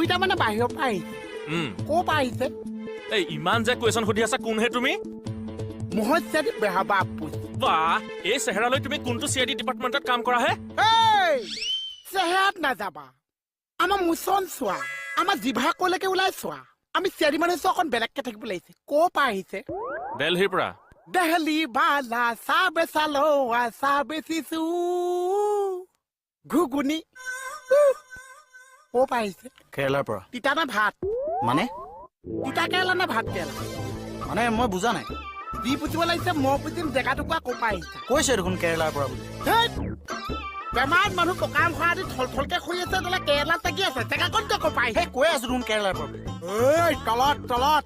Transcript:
দুইটা মানে বাহিৰৰ পৰা আহিছে ক'ৰ পৰা আহিছে এই ইমান যে কুৱেশ্যন সুধি আছা কোনহে তুমি মোহন চেৰি বেহাবা আপুচ বাহ এই চেহেৰালৈ তুমি কোনটো চিআইডি ডিপাৰ্টমেণ্টত কাম কৰা হে চেহেৰাত নাযাবা আমাৰ মুচন চোৱা আমাৰ জিভা কলৈকে ওলাই চোৱা আমি চিআইডি মানুহ চোৱা অকণ বেলেগকে থাকিব লাগিছে ক'ৰ পৰা আহিছে দিল্লীৰ পৰা দেহলি বালা চাবে চালো চাবে চিচু ঘুগুনি ক'ৰ পৰা আহিছে কেৰেলাৰ পৰা তিতা নে ভাত মানে তিতা কেৰেলা নে ভাত কেৰেলা মানে মই বুজা নাই যি পুতিব লাগিছে মই পুতিম জেগাটুকুৰা ক'ৰ পৰা আহিছে কৈছে দেখোন কেৰেলাৰ পৰা বুলি বেমাৰত মানুহ পকাম খোৱা দি থলথলকে শুই আছে বোলে কেৰেলাত লাগি আছে জেগাকণ তই ক'ৰ পৰা আহিছে কৈ আছো দেখোন কেৰেলাৰ পৰা তলত